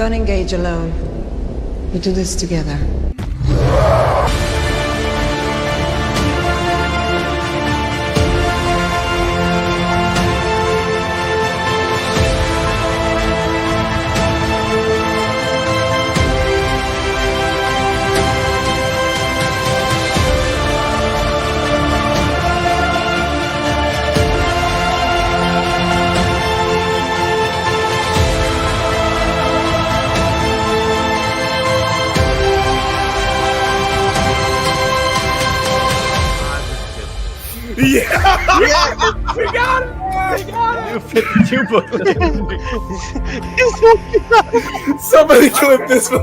Don't engage alone. We do this together. Yeah! Yeah! We got it! We got it! New 52 book. Somebody clip this one.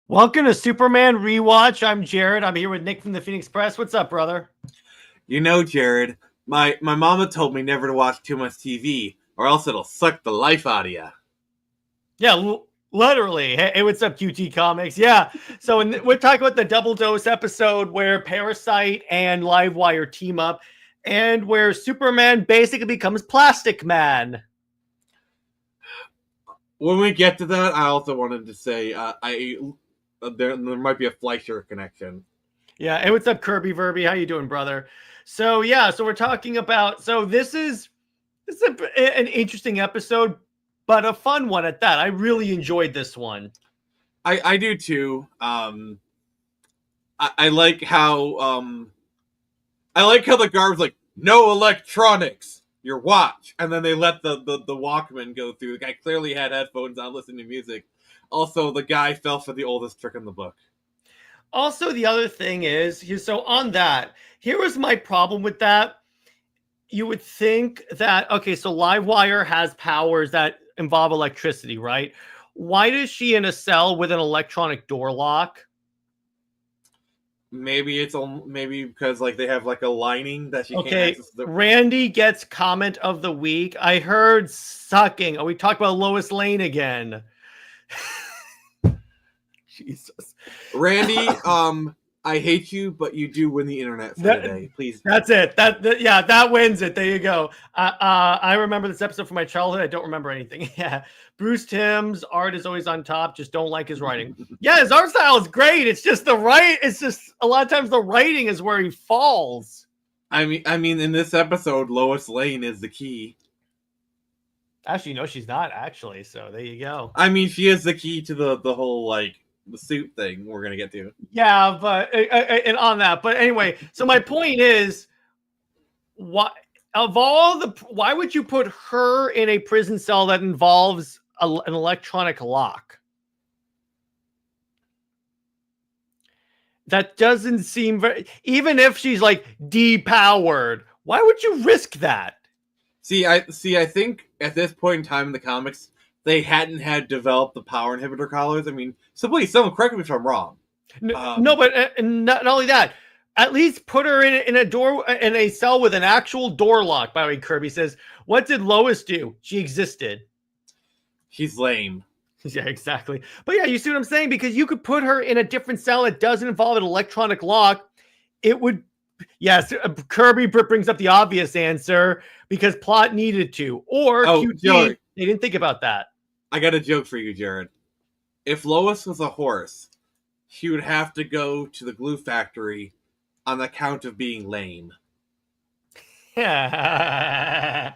Welcome to Superman Rewatch. I'm Jared. I'm here with Nick from the Phoenix Press. What's up, brother? You know, Jared, my mama told me never to watch too much TV, or else it'll suck the life out of you. Yeah, literally. Hey, what's up, QT Comics? Yeah. So we're talking about the Double Dose episode where Parasite and Livewire team up, and where Superman basically becomes Plastic Man. When we get to that, I also wanted to say there might be a Fleischer connection. Yeah. Hey, what's up, Kirby Verby? How you doing, brother? So yeah, so we're talking about. So this is an interesting episode, but a fun one at that. I really enjoyed this one. I do too. I like how the guard's like, no electronics, your watch, and then they let the Walkman go through. The guy clearly had headphones on, listening to music. Also, the guy fell for the oldest trick in the book. Also, the other thing is, so on that, here was my problem with that. You would think that, okay, so Livewire has powers that involve electricity, right? Why is she in a cell with an electronic door lock? Maybe because like they have like a lining that she can't Okay, access. Randy gets comment of the week. I heard sucking. Oh, we talked about Lois Lane again. Jesus. Randy, I hate you, but you do win the internet for today. Please. That's it. That wins it. There you go. I remember this episode from my childhood. I don't remember anything. Yeah. Bruce Timm's art is always on top. Just don't like his writing. Yeah, his art style is great. It's just it's just a lot of times the writing is where he falls. I mean, in this episode, Lois Lane is the key. Actually, no, she's not actually. So there you go. I mean, she is the key to the whole like the suit thing we're gonna get to. Yeah, but and on that. But anyway, so my point is, why would you put her in a prison cell that involves an electronic lock? That doesn't seem very. Even if she's like depowered, why would you risk that? See, I think at this point in time in the comics, they hadn't had developed the power inhibitor collars. I mean, so please, someone correct me if I'm wrong. No, but not only that. At least put her in a cell with an actual door lock. By the way, Kirby says, "What did Lois do? She existed." She's lame. Yeah, exactly. But yeah, you see what I'm saying? Because you could put her in a different cell that doesn't involve an electronic lock. It would. Yes, Kirby brings up the obvious answer because plot needed to, or QT, Jared, they didn't think about that. I got a joke for you, Jared. If Lois was a horse, she would have to go to the glue factory on account of being lame. Yeah,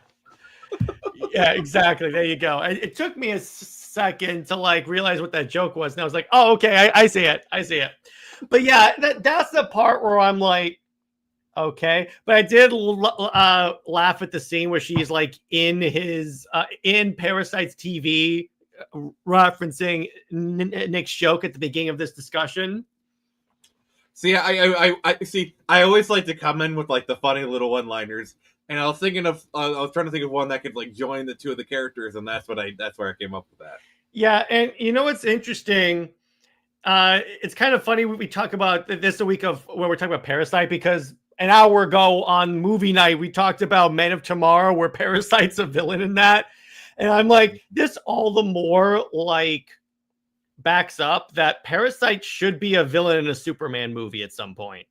yeah, exactly. There you go. It took me a second to like realize what that joke was, and I was like, "Oh, okay, I see it. I see it." But yeah, that's the part where I'm like, okay. But I did laugh at the scene where she's like in Parasite's TV, referencing Nick's joke at the beginning of this discussion. See, I see. I always like to come in with like the funny little one-liners, and I was trying to think of one that could like join the two of the characters, and that's where I came up with that. Yeah, and you know what's interesting? It's kind of funny when we talk about this a week of when we're talking about Parasite, because an hour ago on movie night we talked about Men of Tomorrow, where Parasite's a villain in that, and I'm like, this all the more like backs up that Parasite should be a villain in a Superman movie at some point.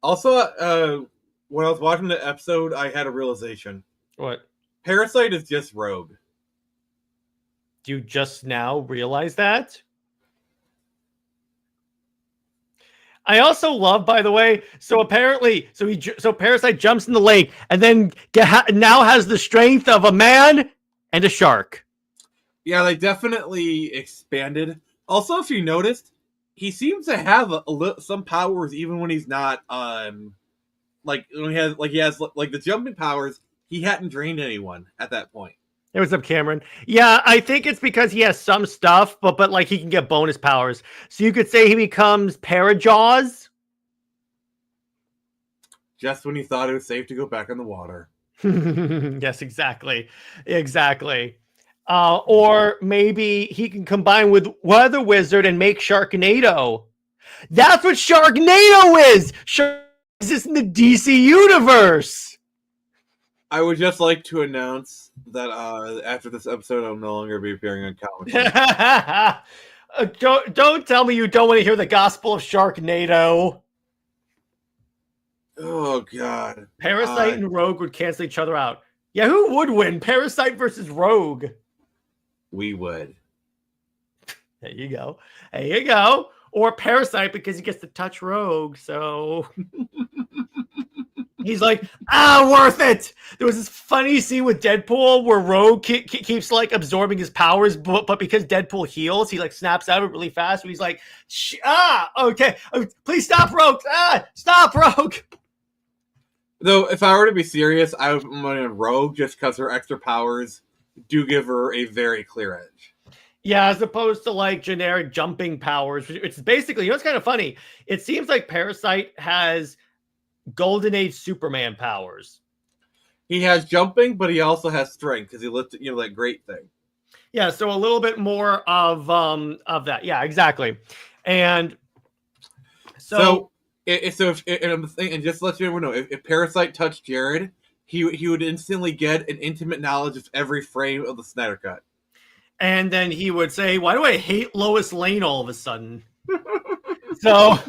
Also, when I was watching the episode, I had a realization. What? Parasite is just Rogue. Do you just now realize that? I also love, by the way, so Parasite jumps in the lake and then now has the strength of a man and a shark. Yeah, they definitely expanded. Also, if you noticed, he seems to have some powers even when he's not like when he has the jumping powers. He hadn't drained anyone at that point. Hey, what's up, Cameron? Yeah, I think it's because he has some stuff, but like he can get bonus powers. So you could say he becomes Parajaws. Just when he thought it was safe to go back in the water. Yes, exactly. Or maybe he can combine with Weather Wizard and make Sharknado. That's what Sharknado is! Shark exists in the DC universe! I would just like to announce that after this episode, I'll no longer be appearing on Comic Con. Don't tell me you don't want to hear the gospel of Sharknado. Oh, God. Parasite and Rogue would cancel each other out. Yeah, who would win? Parasite versus Rogue. We would. There you go. Or Parasite because he gets to touch Rogue, so... He's like, worth it. There was this funny scene with Deadpool where Rogue keeps like absorbing his powers, but because Deadpool heals, he like snaps out of it really fast. And he's like, okay, please stop, Rogue. Stop, Rogue. Though, if I were to be serious, I would put money on Rogue just because her extra powers do give her a very clear edge. Yeah, as opposed to like generic jumping powers. It's basically, it's kind of funny. It seems like Parasite has Golden Age Superman powers. He has jumping, but he also has strength because he lifted, that great thing. Yeah, so a little bit more of that. Yeah, exactly. And so and just to let you know, if Parasite touched Jared, he would instantly get an intimate knowledge of every frame of the Snyder Cut. And then he would say, "Why do I hate Lois Lane all of a sudden?" So.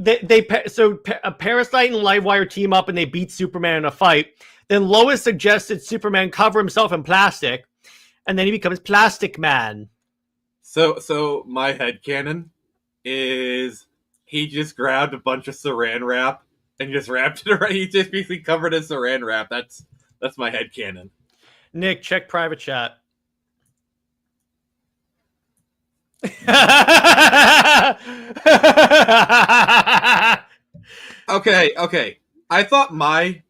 Parasite and Livewire team up and they beat Superman in a fight. Then Lois suggested Superman cover himself in plastic, and then he becomes Plastic Man. So my headcanon is he just grabbed a bunch of saran wrap and just wrapped it around. He just basically covered in saran wrap. That's my headcanon. Nick, check private chat. Okay. I thought my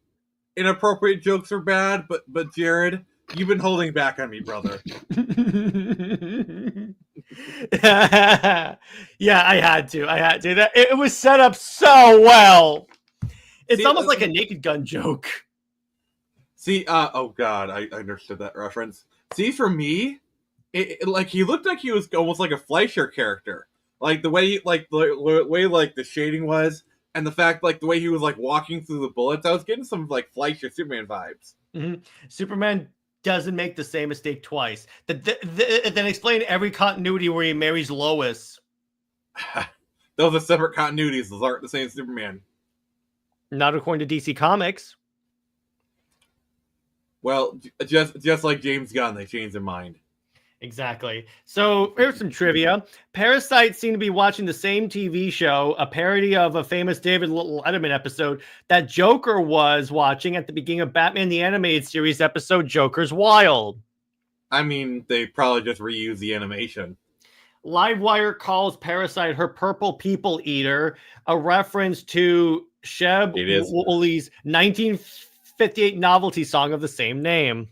inappropriate jokes were bad, but Jared, you've been holding back on me, brother. Yeah, I had to. That it was set up so well. It's almost like a Naked Gun joke. See, oh god, I understood that reference. See, for me, he looked like he was almost like a Fleischer character, like the way the shading was, and the fact the way he was walking through the bullets. I was getting some Fleischer Superman vibes. Mm-hmm. Superman doesn't make the same mistake twice. Then explain every continuity where he marries Lois. Those are separate continuities. Those aren't the same Superman. Not according to DC Comics. Well, just like James Gunn, they changed their mind. Exactly. So here's some trivia. Parasite seemed to be watching the same TV show, a parody of a famous David Letterman episode that Joker was watching at the beginning of Batman the Animated Series episode Joker's Wild. I mean, they probably just reused the animation. Livewire calls Parasite her purple people eater, a reference to Sheb Wooley's 1958 novelty song of the same name.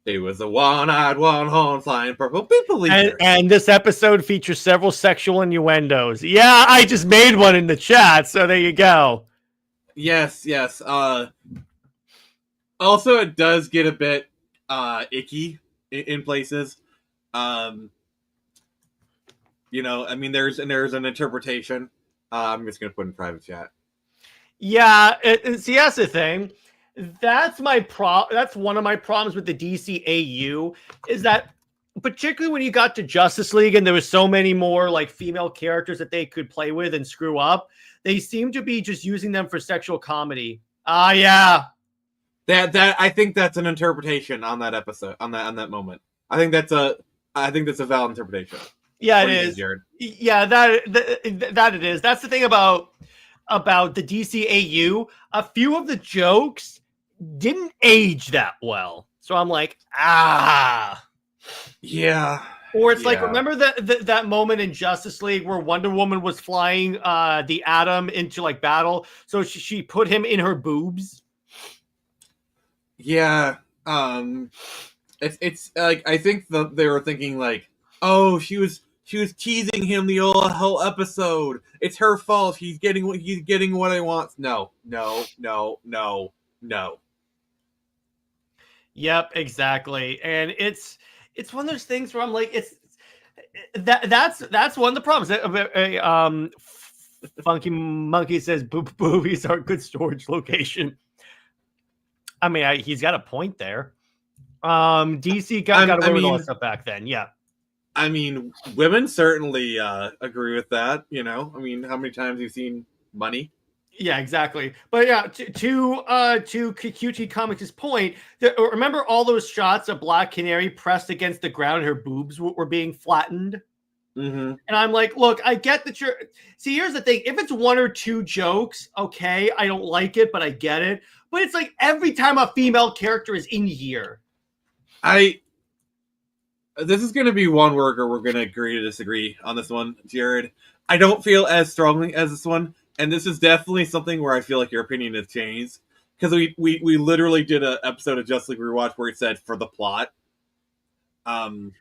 He was a one-eyed, one-horned, flying purple people eater. And this episode features several sexual innuendos. Yeah, I just made one in the chat, so there you go. Yes. Also, it does get a bit icky in places. There's an interpretation. I'm just going to put in private chat. Yeah, see, that's the thing. That's one of my problems with the DCAU is that particularly when you got to Justice League and there was so many more female characters that they could play with and screw up, they seem to be just using them for sexual comedy. Yeah. That I think that's an interpretation on that episode, on that moment. I think that's a valid interpretation. Yeah, What it do you think, is. Jared? Yeah, that it is. That's the thing about the DCAU. A few of the jokes didn't age that well, so I'm like, Yeah. Or it's like, Yeah. remember that moment in Justice League where Wonder Woman was flying the Atom into like battle, so she put him in her boobs. Yeah. It's like, I think they were thinking like, oh, she was teasing him the whole episode. It's her fault. He's getting what I want. No. Yep, exactly. And it's one of those things where I'm like, that's one of the problems. Funky Monkey says boobies are a good storage location. I mean, he's got a point there. DC got away with all that stuff back then. Yeah. I mean, women certainly agree with that. You know, I mean, how many times have you seen money? Yeah, exactly. But yeah, to QT Comics' point, remember all those shots of Black Canary pressed against the ground and her boobs were being flattened? Mm-hmm. And I'm like, look, I get that you're... See, here's the thing. If it's one or two jokes, okay, I don't like it, but I get it. But it's like every time a female character is in here. This is going to be one where we're going to agree to disagree on this one, Jared. I don't feel as strongly as this one. And this is definitely something where I feel like your opinion has changed. Because we literally did an episode of Justice League Rewatch where it said, for the plot. Doing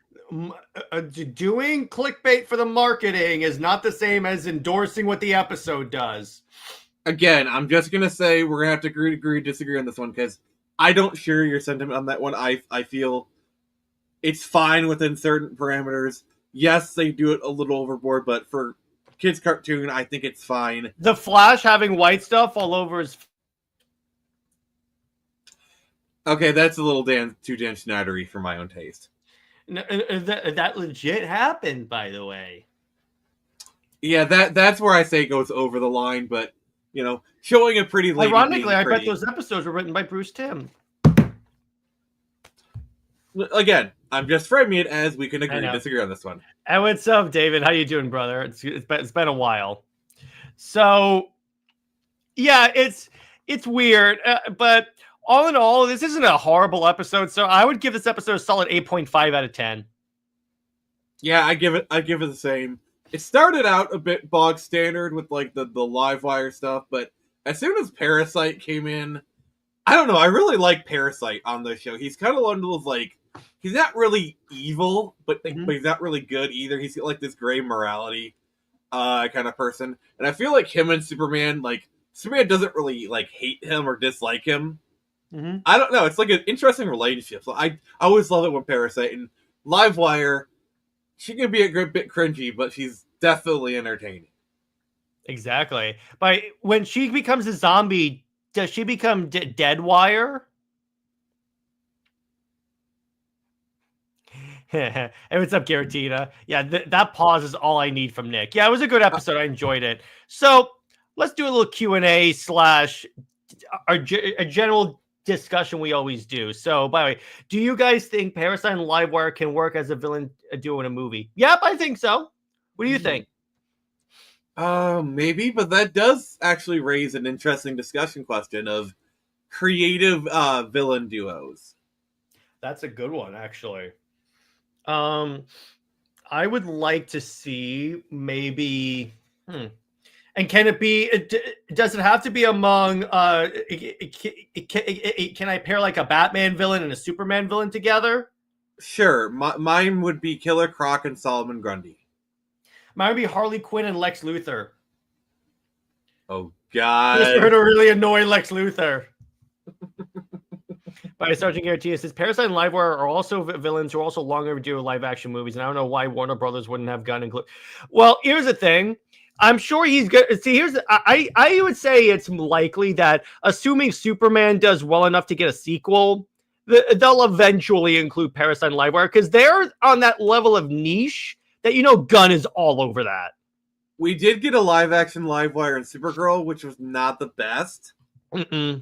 clickbait for the marketing is not the same as endorsing what the episode does. Again, I'm just going to say we're going to have to agree disagree on this one. Because I don't share your sentiment on that one. I feel it's fine within certain parameters. Yes, they do it a little overboard. But for kids cartoon, I think it's fine. The Flash having white stuff all over his... Okay, that's a little too Dan Schneidery for my own taste. No, that legit happened, by the way. Yeah, that's where I say it goes over the line, but, you know, showing a pretty lady... Ironically, I bet those episodes were written by Bruce Timm. Again, I'm just framing it as we can agree to disagree on this one. And what's up, David? How you doing, brother? It's been a while. So, yeah, it's weird, but all in all, this isn't a horrible episode. So I would give this episode a solid 8.5 out of 10. Yeah, I give it the same. It started out a bit bog standard with like the Livewire stuff, but as soon as Parasite came in, I don't know. I really like Parasite on the show. He's kind of one of those like, he's not really evil, but he's not really good either. He's got like this gray morality kind of person, and I feel like him and Superman, like Superman doesn't really like hate him or dislike him. Mm-hmm. I don't know. It's like an interesting relationship. So I always love it when Parasite and Livewire. She can be a bit cringy, but she's definitely entertaining. Exactly. But when she becomes a zombie, does she become Deadwire? And what's up, Garatina? Yeah, that pause is all I need from Nick. Yeah, it was a good episode. I enjoyed it. So let's do a little Q&A / a general discussion we always do. So, by the way, do you guys think Parasite and Livewire can work as a villain duo in a movie? Yep, I think so. What do you think? Maybe, but that does actually raise an interesting discussion question of creative villain duos. That's a good one, actually. I would like to see maybe. And can it be? Does it have to be among? Can I pair like a Batman villain and a Superman villain together? Sure, mine would be Killer Croc and Solomon Grundy. Mine would be Harley Quinn and Lex Luthor. Oh God! Just heard a really annoying Lex Luthor. By Sergeant Garcia says Parasite and Livewire are also villains who are also long overdue live action movies, and I don't know why Warner Brothers wouldn't have gone include. Well, here's the thing. I'm sure he's good. See, I would say it's likely that assuming Superman does well enough to get a sequel, they'll eventually include Parasite and Livewire because they're on that level of niche that Gunn is all over that. We did get a live action Livewire and Supergirl, which was not the best. Mm-mm.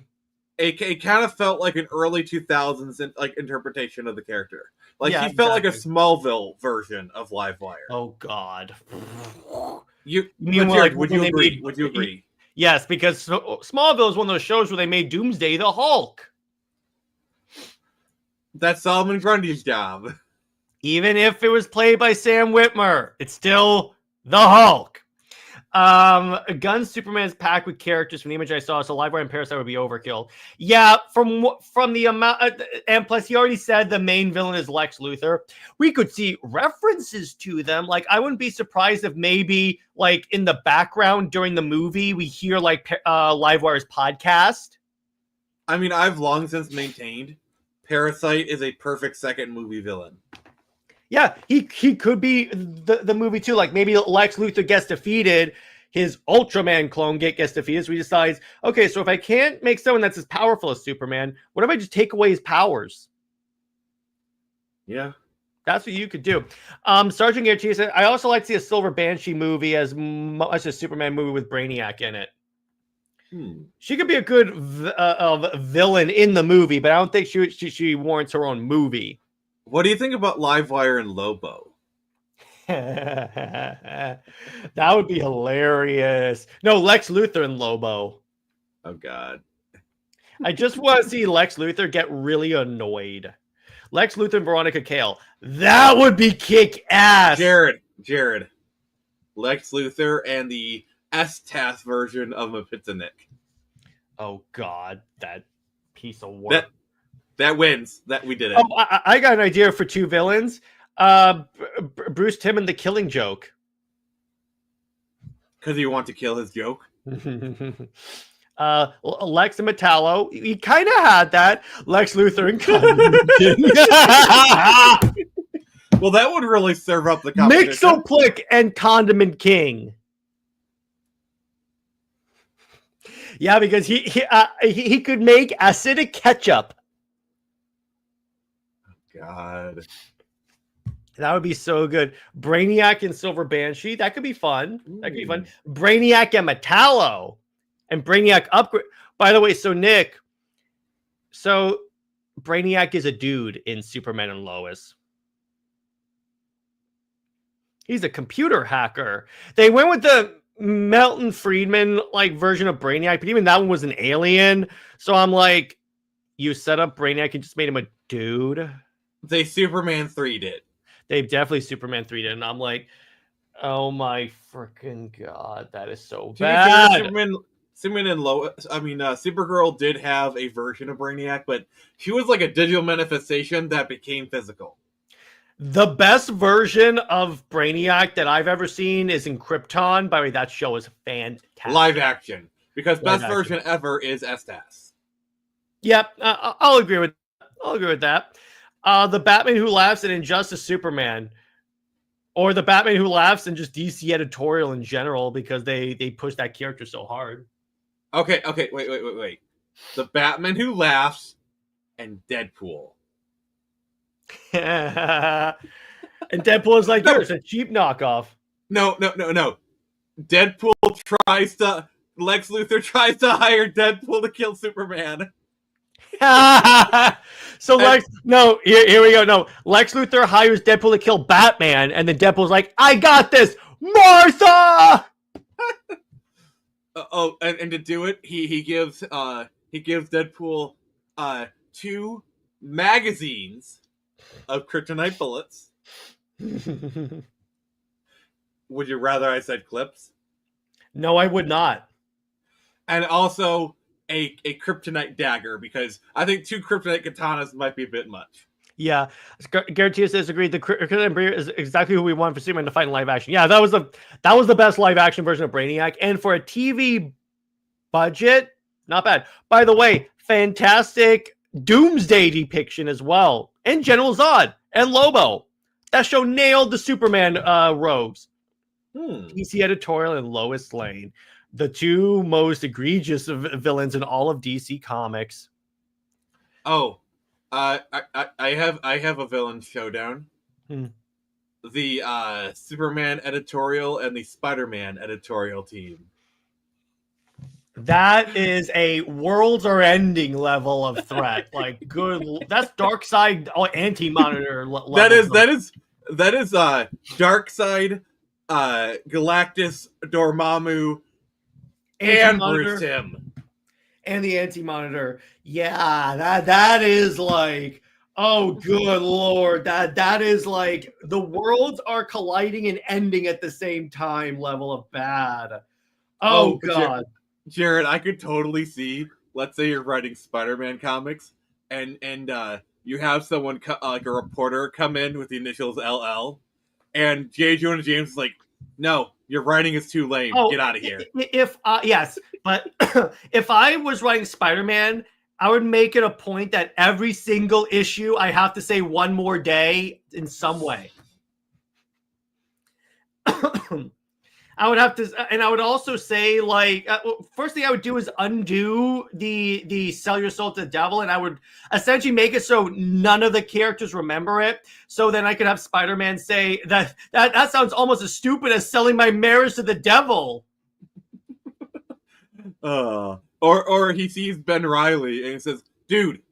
it kind of felt like an early 2000s interpretation of the character. Like Yeah, he felt like a exactly. Smallville version of Livewire. Oh God. You mean but like Jared, would when you they agree? made- Would you agree? Yes, because Smallville is one of those shows where they made Doomsday the Hulk. That's Solomon Grundy's job. Even if it was played by Sam Witwer, it's still the Hulk. Gunn Superman is packed with characters from the image I saw, so Livewire and Parasite would be overkill. Yeah, from the amount, and plus he already said the main villain is Lex Luthor. We could see references to them. Like I wouldn't be surprised if maybe like in the background during the movie we hear like Livewire's podcast. I mean, I've long since maintained Parasite is a perfect second movie villain. Yeah, he could be the movie too. Like maybe Lex Luthor gets defeated, his Ultraman clone gets defeated, so he decides, okay, so if I can't make someone that's as powerful as Superman, what if I just take away his powers? Yeah. That's what you could do. Sergeant Garcia said, I also like to see a Silver Banshee movie as much as Superman movie with Brainiac in it. She could be a good villain in the movie, but I don't think she warrants her own movie. What do you think about Livewire and Lobo? That would be hilarious. No, Lex Luthor and Lobo. Oh God. I just want to see Lex Luthor get really annoyed. Lex Luthor and Veronica Cale. That would be kick ass. Jared. Lex Luthor and the S-TAS version of Mapitzanik. Oh God, that piece of work. That wins. That we did it. Oh, I got an idea for two villains. Bruce Timm and the Killing Joke. Because you want to kill his joke? Lex and Metallo. He kind of had that. Lex Luthor and Condiment King. Well, that would really serve up the competition. Mixoplick and Condiment King. Yeah, because he could make acidic ketchup. God. That would be so good. Brainiac and Silver Banshee. That could be fun. That could be fun. Brainiac and Metallo. And Brainiac upgrade. By the way, so Nick. So Brainiac is a dude in Superman and Lois. He's a computer hacker. They went with the Milton Friedman like version of Brainiac, but even that one was an alien. So I'm like, you set up Brainiac and just made him a dude. They Superman 3'd it. They've definitely Superman 3'd it, and I'm like, oh my freaking God, that is so bad. Superman and Lois, Supergirl did have a version of Brainiac, but she was like a digital manifestation that became physical. The best version of Brainiac that I've ever seen is in Krypton. By the way, that show is fantastic. Live action. Because Live best version ever is S-TAS. Yep, I'll agree with that. The Batman Who Laughs and Injustice Superman. Or the Batman Who Laughs and just DC editorial in general because they push that character so hard. Okay, wait. The Batman Who Laughs and Deadpool. And Deadpool is like, it's a cheap knockoff. No. Deadpool Lex Luthor tries to hire Deadpool to kill Superman. So here we go. No, Lex Luthor hires Deadpool to kill Batman, and then Deadpool's like, I got this, Martha! And to do it, he gives Deadpool 2 magazines of kryptonite bullets. Would you rather I said clips? No, I would not. And also a kryptonite dagger, because I think 2 kryptonite katanas might be a bit much. Yeah, Garcia says agreed. The kryptonite barrier is exactly who we want for Superman to fight in live action. Yeah, that was the best live action version of Brainiac, and for a TV budget, not bad. By the way, fantastic Doomsday depiction as well, and General Zod and Lobo. That show nailed the Superman robes. DC editorial and Lois Lane, the 2 most egregious villains in all of DC Comics. Oh, I have a villain showdown. The Superman editorial and the Spider-Man editorial team. That is a worlds are ending level of threat. Like, good. That's dark side anti-monitor level. That is Dark Side, Galactus, Dormammu, and Bruce Timm. And the anti-monitor. Yeah, that is like, oh good lord. That is like the worlds are colliding and ending at the same time level of bad. Oh god. Jared, I could totally see, let's say you're writing Spider-Man comics and you have someone like a reporter come in with the initials LL, and J. Jonah James is like, no, your writing is too lame. Get out of here. Yes, but if I was writing Spider-Man, I would make it a point that every single issue I have to say one more day in some way. I would have to, and I would also say, like, first thing I would do is undo the sell your soul to the devil, and I would essentially make it so none of the characters remember it. So then I could have Spider-Man say that sounds almost as stupid as selling my marriage to the devil. Or he sees Ben Reilly and he says, dude,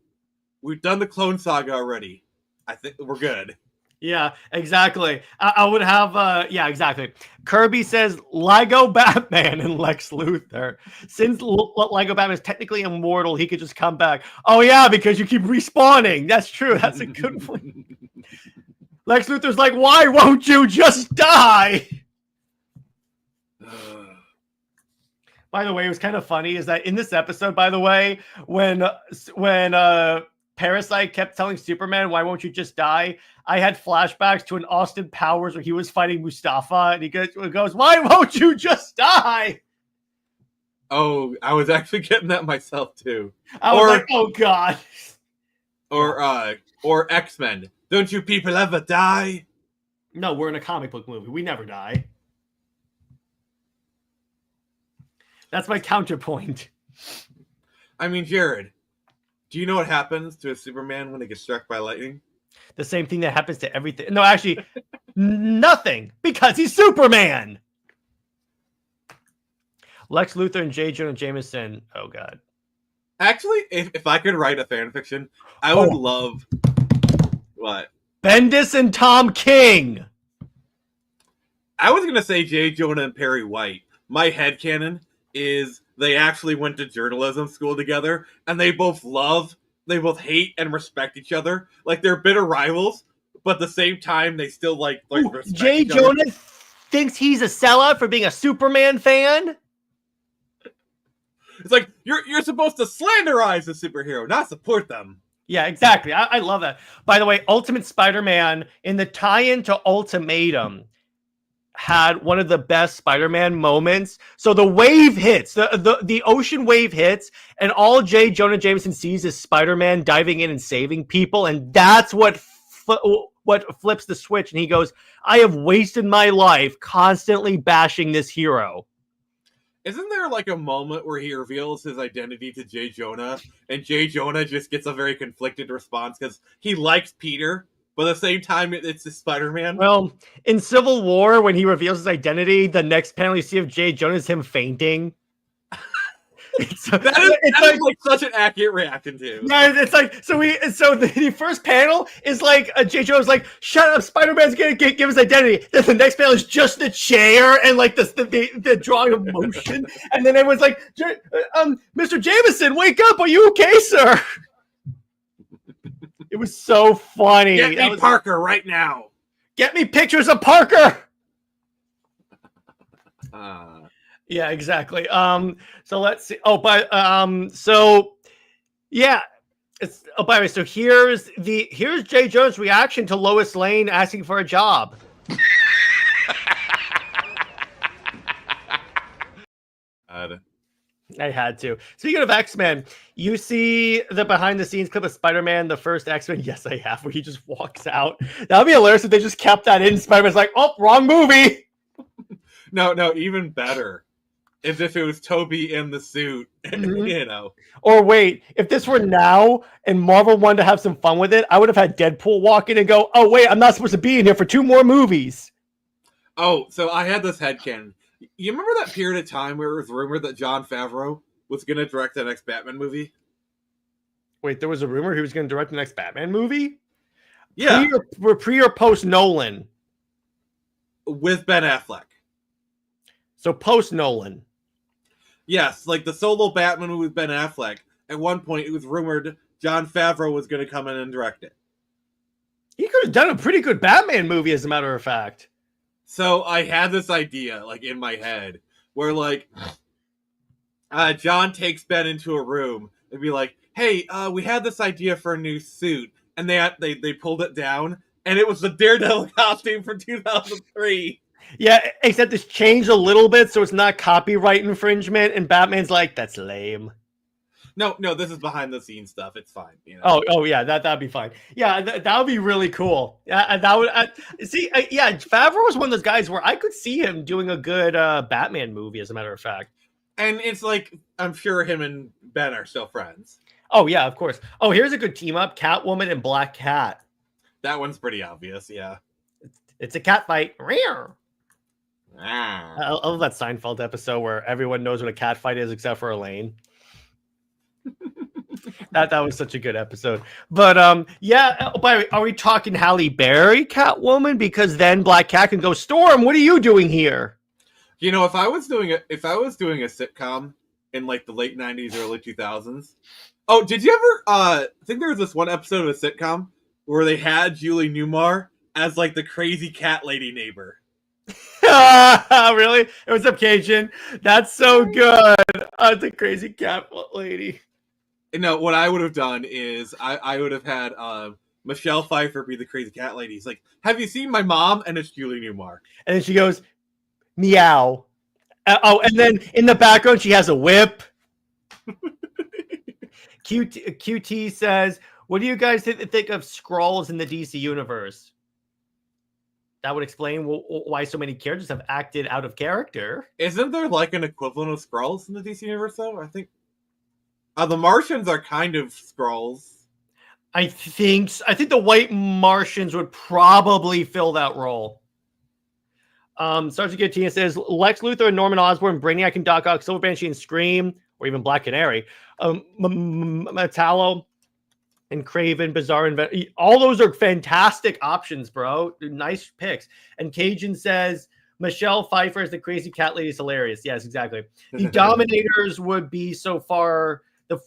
we've done the Clone Saga already. I think we're good. Yeah, exactly. I would have, yeah, exactly. Kirby says Lego Batman and Lex Luthor. Since Lego Batman is technically immortal, he could just come back. Oh, yeah, because you keep respawning. That's true. That's a good one. Lex Luthor's like, why won't you just die? By the way, it was kind of funny is that in this episode, by the way, when Parasite kept telling Superman, why won't you just die? I had flashbacks to an Austin Powers where he was fighting Mustafa, and he goes, why won't you just die? Oh, I was actually getting that myself, too. I was like, oh, God. Or X-Men. Don't you people ever die? No, we're in a comic book movie. We never die. That's my counterpoint. I mean, Jared, do you know what happens to a Superman when he gets struck by lightning? The same thing that happens to everything. No, actually, nothing, because he's Superman. Lex Luthor and J. Jonah Jameson. Oh, God. Actually, if I could write a fan fiction, I would love... What? Bendis and Tom King. I was going to say J. Jonah and Perry White. My headcanon is they actually went to journalism school together, and they both hate and respect each other. Like, they're bitter rivals, but at the same time, they still, like respect J. each other. Jonah thinks he's a sellout for being a Superman fan? It's like, you're supposed to slanderize the superhero, not support them. Yeah, exactly. I love that. By the way, Ultimate Spider-Man, in the tie-in to Ultimatum, had one of the best Spider-Man moments. So the wave hits, the ocean wave hits, and all J. Jonah Jameson sees is Spider-Man diving in and saving people, and that's what flips the switch. And he goes, I have wasted my life constantly bashing this hero. Isn't there like a moment where he reveals his identity to J. Jonah, and J. Jonah just gets a very conflicted response because he likes Peter, but at the same time, it's the Spider-Man? Well, in Civil War, when he reveals his identity, the next panel you see of J. Jonah is him fainting. That is like such an accurate reaction to. Yeah, it's like so the first panel is like J. Jonah's like, shut up, Spider-Man's gonna give his identity. Then the next panel is just the chair and like the drawing of motion, and then everyone's like, Mr. Jameson, wake up, are you okay, sir? It was so funny. Get me Parker right now. Get me pictures of Parker. Yeah, exactly. So let's see. So yeah, it's. Oh, by the way, so here's J. Jonah's reaction to Lois Lane asking for a job. I had to. Speaking of X-Men, you see the behind-the-scenes clip of Spider-Man, the first X-Men? Yes, I have, where he just walks out. That would be hilarious if they just kept that in. Spider-Man's like, oh, wrong movie. No, even better. If it was Toby in the suit, you know. Or wait, if this were now and Marvel wanted to have some fun with it, I would have had Deadpool walk in and go, oh, wait, I'm not supposed to be in here for 2 more movies. Oh, so I had this headcanon. You remember that period of time where it was rumored that Jon Favreau was going to direct the next Batman movie. Wait, there was a rumor he was going to direct the next Batman movie? Yeah, Pre or post Nolan? with Ben Affleck. So post Nolan. Yes, like the solo Batman movie with Ben Affleck. At one point, it was rumored Jon Favreau was going to come in and direct it. He could have done a pretty good Batman movie, as a matter of fact. So I had this idea, like, in my head, where, like, John takes Ben into a room and be like, hey, we had this idea for a new suit. And they pulled it down, and it was the Daredevil costume from 2003. Yeah, except it's changed a little bit, so it's not copyright infringement, and Batman's like, that's lame. No, this is behind the scenes stuff. It's fine. You know? Oh, yeah, that'd be fine. Yeah, that would be really cool. Yeah, that would yeah. Favreau was one of those guys where I could see him doing a good Batman movie, as a matter of fact. And it's like, I'm sure him and Ben are still friends. Oh yeah, of course. Oh, here's a good team up: Catwoman and Black Cat. That one's pretty obvious. Yeah, it's a cat fight. Rear. Ah. I love that Seinfeld episode where everyone knows what a cat fight is except for Elaine. that was such a good episode. But yeah. By the way, are we talking Halle Berry Catwoman? Because then Black Cat can go, Storm, what are you doing here? You know, if I was doing a sitcom in like the late 90s, early 2000s. Oh, did you ever I think there was this one episode of a sitcom where they had Julie Newmar as like the crazy cat lady neighbor. Really? It was up Cajun. That's so good. The crazy cat lady. No, what I would have done is I would have had Michelle Pfeiffer be the crazy cat lady. He's like, have you seen my mom? And it's Julie Newmar. And then she goes, meow. And then in the background, she has a whip. QT says, what do you guys think of Skrulls in the DC universe? That would explain why so many characters have acted out of character. Isn't there like an equivalent of Skrulls in the DC universe, though? I think the Martians are kind of Skrulls. I think the White Martians would probably fill that role. Sergeant Guillotina says, Lex Luthor and Norman Osborn, Brainiac and Doc Ock, Silver Banshee and Scream, or even Black Canary, Metallo and Craven, Bizarre, and all those are fantastic options, bro. Nice picks. And Cajun says, Michelle Pfeiffer is the crazy cat lady is hilarious. Yes, exactly. The Dominators would be so far the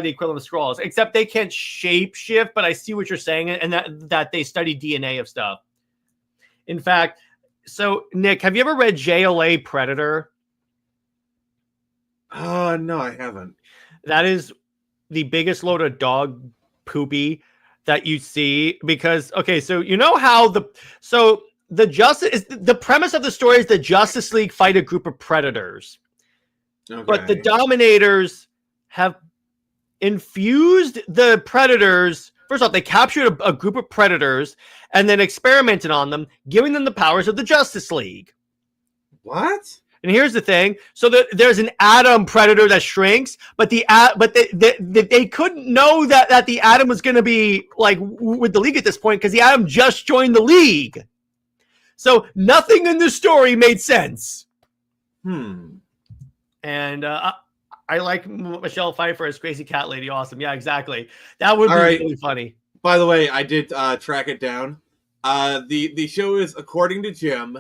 equivalent of Skrulls, except they can't shape shift, but I see what you're saying, and that they study DNA of stuff. In fact, so Nick, have you ever read JLA Predator? No, I haven't. That is the biggest load of dog poopy that you see, because okay, so you know how the premise of the story is the Justice League fight a group of predators. Okay. But the Dominators have infused the predators. First off, they captured a group of predators and then experimented on them, giving them the powers of the Justice League. What? And here's the thing: so there's an Atom Predator that shrinks, but they couldn't know that the Atom was going to be like with the League at this point because the Atom just joined the League. So nothing in the story made sense. And I like Michelle Pfeiffer as Crazy Cat Lady. Awesome. Yeah, exactly. That would be really funny. By the way, I did track it down. The show is According to Jim,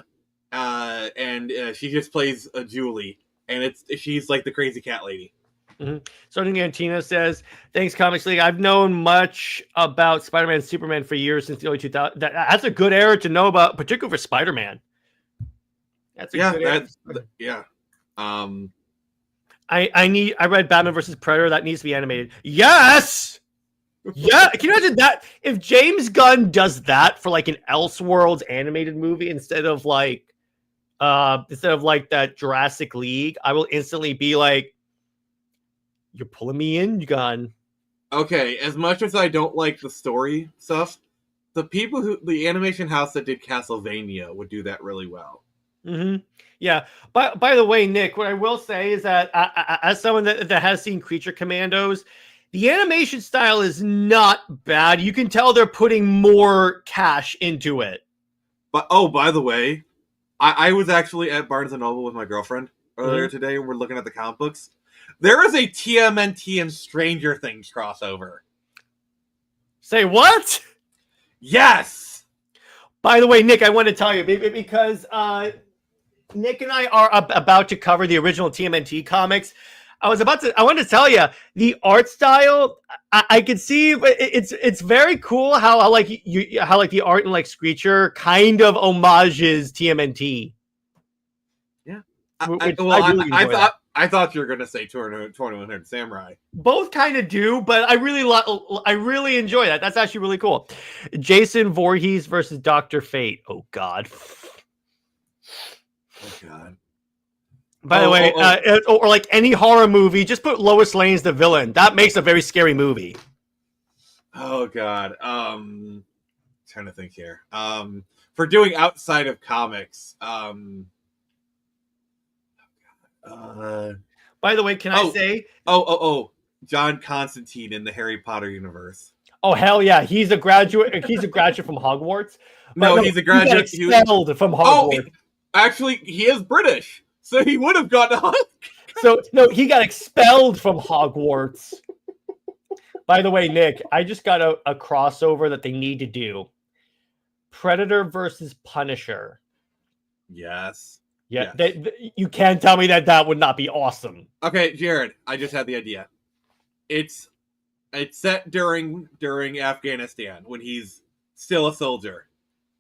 and she just plays Julie, and she's like the Crazy Cat Lady. Mm-hmm. Sergeant Gantina says, thanks, Comics League. I've known much about Spider-Man and Superman for years since the early 2000s. That's a good era to know about, particularly for Spider-Man. That's a good era. I read Batman versus Predator. That needs to be animated. Yes! Yeah, can you imagine that? If James Gunn does that for like an Elseworlds animated movie instead of like that Jurassic League, I will instantly be like, you're pulling me in, Gunn. Okay, as much as I don't like the story stuff, the animation house that did Castlevania would do that really well. Mm-hmm. Yeah. By the way, Nick, what I will say is that as someone that has seen Creature Commandos, the animation style is not bad. You can tell they're putting more cash into it. But by the way, I was actually at Barnes & Noble with my girlfriend earlier today, and we're looking at the comic books. There is a TMNT and Stranger Things crossover. Say what? Yes! By the way, Nick, I want to tell you because Nick and I are about to cover the original TMNT comics. I wanted to tell you the art style. I could see, but it's very cool how the art in like Screecher kind of homages TMNT. Yeah, I thought you were gonna say 2100 Samurai. Both kind of do, but I really enjoy that. That's actually really cool. Jason Voorhees versus Dr. Fate. Oh God. Oh God. By the way, or like any horror movie, just put Lois Lane as the villain. That makes a very scary movie. Oh God. Trying to think here. For doing outside of comics. By the way, can I say? John Constantine in the Harry Potter universe. Oh hell yeah, he's a graduate. He's a graduate from Hogwarts. No, he's a graduate. He got expelled from Hogwarts. Actually, he is British, so he would have gone to Hogwarts. So no, he got expelled from Hogwarts. By the way, Nick, I just got a crossover that they need to do. Predator versus Punisher. Yes. Yeah, yes. You can't tell me that would not be awesome. Okay, Jared, I just had the idea. It's set during Afghanistan when he's still a soldier,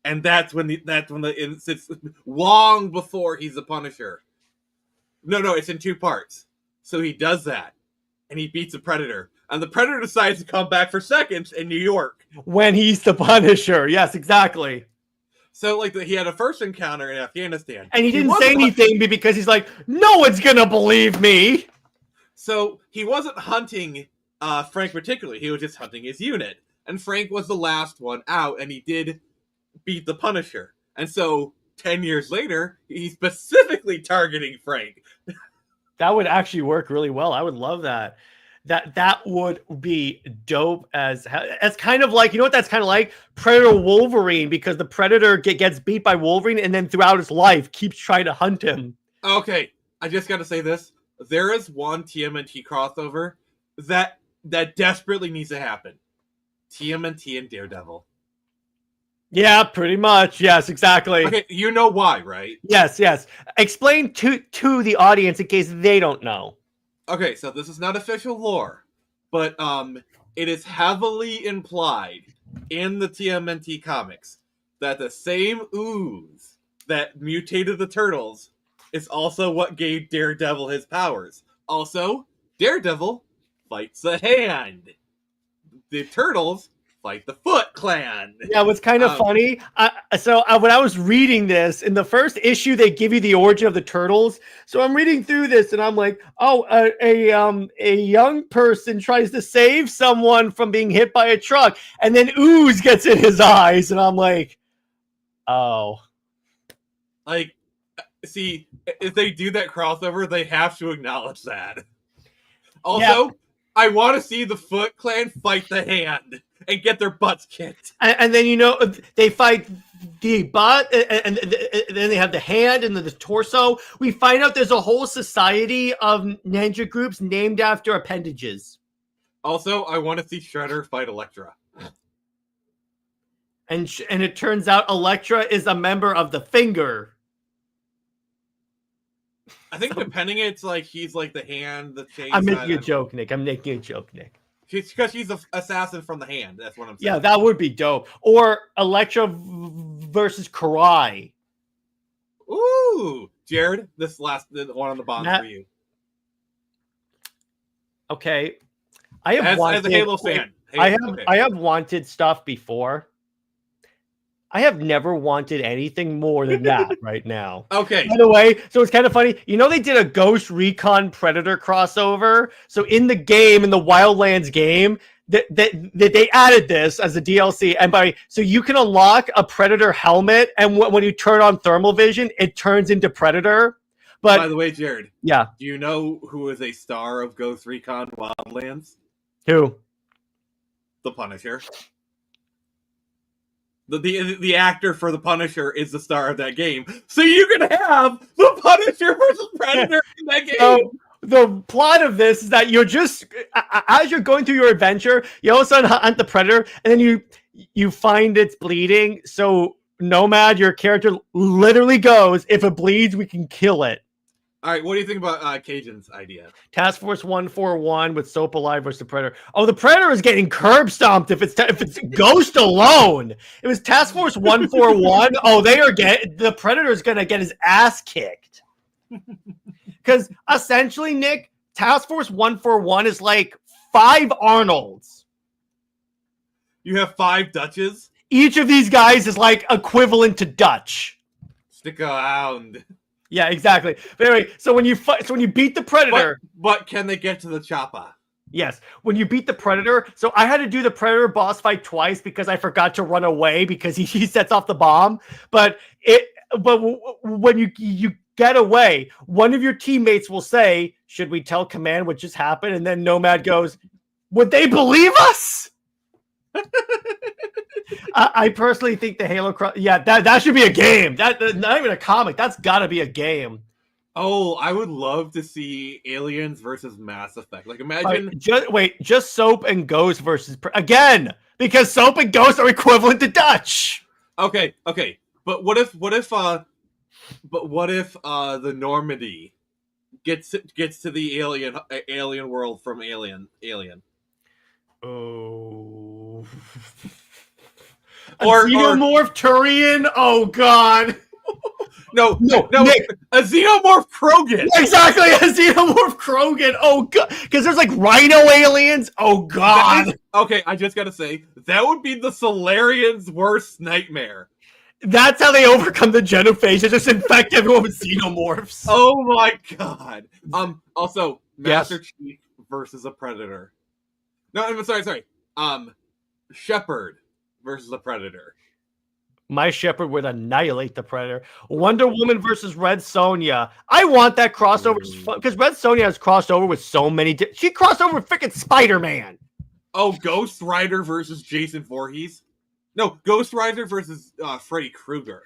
and that's when it's long before he's a Punisher. No, it's in two parts. So he does that, and he beats a Predator, and the Predator decides to come back for seconds in New York when he's the Punisher. Yes, exactly. So, like, he had a first encounter in Afghanistan. And he didn't say anything because he's like, no one's going to believe me. So, he wasn't hunting Frank particularly. He was just hunting his unit. And Frank was the last one out, and he did beat the Punisher. And so, 10 years later, he's specifically targeting Frank. That would actually work really well. I would love that. That would be dope as hell. It's kind of like, you know what that's kind of like? Predator Wolverine, because the Predator gets beat by Wolverine and then throughout his life keeps trying to hunt him. Okay, I just got to say this. There is one TMNT crossover that desperately needs to happen. TMNT and Daredevil. Yeah, pretty much. Yes, exactly. Okay, you know why, right? Yes. Explain to the audience in case they don't know. Okay, so this is not official lore, but it is heavily implied in the TMNT comics that the same ooze that mutated the Turtles is also what gave Daredevil his powers. Also, Daredevil fights the Hand. The Turtles fight the Foot Clan. Yeah, what's kind of funny, when I was reading this, in the first issue, they give you the origin of the Turtles. So I'm reading through this, and I'm like, a young person tries to save someone from being hit by a truck, and then ooze gets in his eyes, and I'm like, oh. Like, see, if they do that crossover, they have to acknowledge that. Also, yeah. I want to see the Foot Clan fight the Hand and get their butts kicked. And then, they fight the butt, and then they have the hand and then the torso. We find out there's a whole society of ninja groups named after appendages. Also, I want to see Shredder fight Elektra. And it turns out Elektra is a member of the Finger. I think depending, it's like he's like the hand, the chain. I'm making a joke, Nick. Because she's an assassin from the Hand. That's what I'm saying. Yeah, that would be dope. Or Elektra versus Karai. Ooh, Jared, this last one on the bottom for you. Okay, I have wanted, as a Halo fan. I have wanted stuff before. I have never wanted anything more than that right now. Okay. By the way, so it's kind of funny. They did a Ghost Recon Predator crossover. So in the game, in the Wildlands game, they added this as a DLC. And so you can unlock a Predator helmet. And when you turn on thermal vision, it turns into Predator. But by the way, Jared. Yeah. Do you know who is a star of Ghost Recon Wildlands? Who? The Punisher. The actor for the Punisher is the star of that game, so you can have the Punisher versus Predator in that game. the plot of this is that you're just as you're going through your adventure, you all of a sudden hunt the predator, and then you find it's bleeding. So Nomad, your character, literally goes, "If it bleeds, we can kill it." All right, what do you think about Cajun's idea? Task Force 141 with Soap Alive versus the Predator. Oh, the Predator is getting curb stomped if it's Ghost alone. It was Task Force 141. Oh, the Predator is gonna get his ass kicked. Because essentially, Nick, Task Force 141 is like 5 Arnolds. You have 5 Dutches? Each of these guys is like equivalent to Dutch. Stick around. Yeah, exactly. But anyway, so when you beat the Predator, but can they get to the chopper? Yes, when you beat the Predator. So I had to do the Predator boss fight twice because I forgot to run away because he sets off the bomb. But when you get away, one of your teammates will say, "Should we tell Command what just happened?" And then Nomad goes, "Would they believe us?" I personally think the Halo Cross, that should be a game. That's not even a comic. That's got to be a game. Oh, I would love to see Aliens versus Mass Effect. Like, imagine. Just Soap and Ghost versus again, because Soap and Ghost are equivalent to Dutch. Okay, but what if the Normandy gets to the alien world from Alien? Oh. Or Xenomorph Turian? Oh god. No, Nick. A Xenomorph Krogan. Exactly, a Xenomorph Krogan. Oh god. Because there's like rhino aliens. Oh god. Okay, I just gotta say, that would be the Solarian's worst nightmare. That's how they overcome the genophage. They just infect everyone with xenomorphs. Oh my god. Also, Master Chief versus a Predator. No, I'm sorry. Shepard versus a Predator. My Shepard would annihilate the Predator. Wonder Woman versus Red Sonja. I want that crossover because Red Sonja has crossed over with so many. She crossed over with freaking Spider-Man. Oh, Ghost Rider versus Jason Voorhees. No, Ghost Rider versus Freddy Krueger.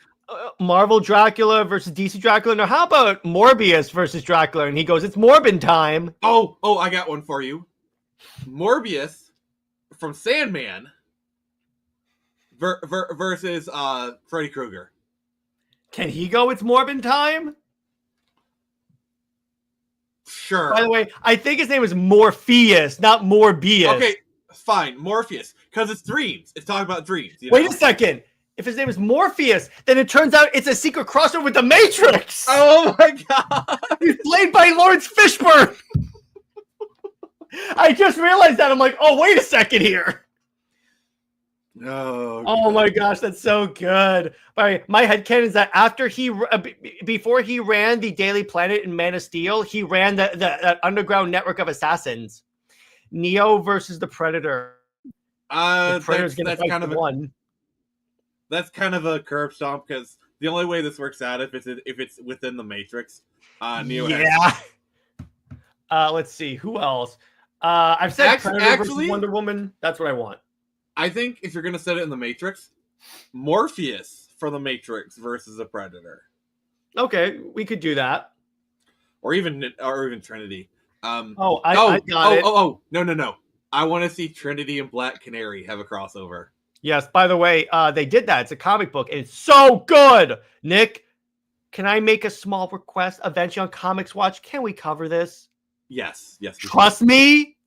Marvel Dracula versus DC Dracula. Now, how about Morbius versus Dracula? And he goes, "It's Morbin time." Oh, I got one for you. Morbius from Sandman versus Freddy Krueger. Can he go, "It's Morbin time"? Sure. By the way, I think his name is Morpheus, not Morbius. Okay, fine. Morpheus. Because it's dreams. It's talking about dreams. Wait a second. If his name is Morpheus, then it turns out it's a secret crossover with the Matrix. Oh my god. He's played by Lawrence Fishburne. I just realized that. I'm like, oh, wait a second here. No. Oh my gosh, that's so good. My headcanon is that after before he ran the Daily Planet in Man of Steel, he ran the underground network of assassins. Neo versus the Predator. That's kind of a curb stomp because the only way this works out if it's within the Matrix. Neo. Yeah. Let's see who else. I've said Predator versus Wonder Woman. That's what I want. I think if you're gonna set it in the Matrix, Morpheus for the Matrix versus a Predator. Okay, we could do that. Or even Trinity. I got it. No. I want to see Trinity and Black Canary have a crossover. Yes, by the way, they did that. It's a comic book, and it's so good. Nick, can I make a small request? Eventually on Comics Watch, can we cover this? Yes. Trust me,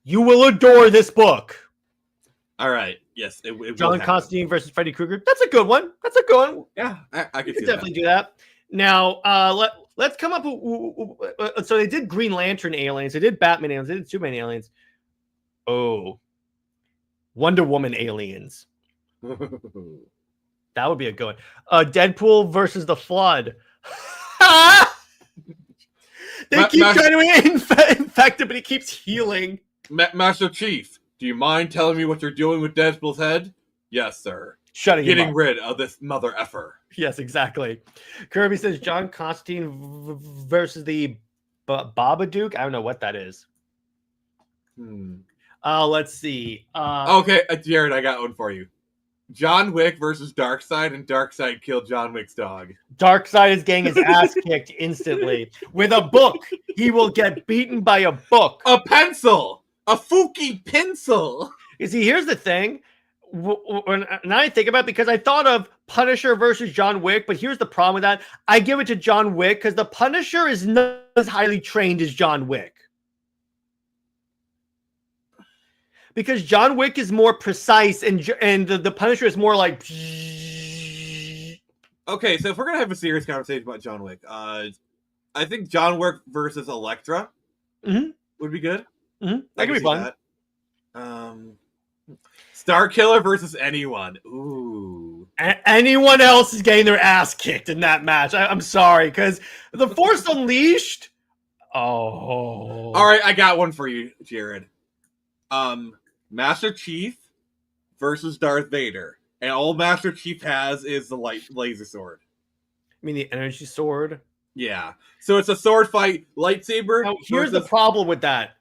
you will adore this book. All right. Yes. It John Constantine versus Freddy Krueger. That's a good one. Yeah, I could definitely do that. Now, let's come up with. So they did Green Lantern aliens. They did Batman aliens. They did Superman aliens. Oh, Wonder Woman aliens. That would be a good one. Deadpool versus the Flood. They keep trying to infect him, but he keeps healing. Master Chief, do you mind telling me what you're doing with Deadpool's head? Yes, sir. Getting rid of this mother effer. Yes, exactly. Kirby says John Constantine versus the Babadook. I don't know what that is. Let's see. Okay, Jared, I got one for you. John Wick versus Darkseid, and Darkseid killed John Wick's dog. Darkseid is getting his ass kicked instantly with a book. He will get beaten by a book. A pencil, a fucking pencil. You see, here's the thing. When now I think about it, because I thought of Punisher versus John Wick, but here's the problem with that. I give it to John Wick because the Punisher is not as highly trained as John Wick. Because John Wick is more precise and the Punisher is more like... Okay, so if we're going to have a serious conversation about John Wick, I think John Wick versus Elektra would be good. That could be fun. Star Killer versus anyone. Ooh. Anyone else is getting their ass kicked in that match. I'm sorry, because the Force Unleashed... Oh. All right, I got one for you, Jared. Master Chief versus Darth Vader, and all Master Chief has is the laser sword. I mean the energy sword? Yeah. So it's a sword fight, lightsaber. Now, here's the problem with that.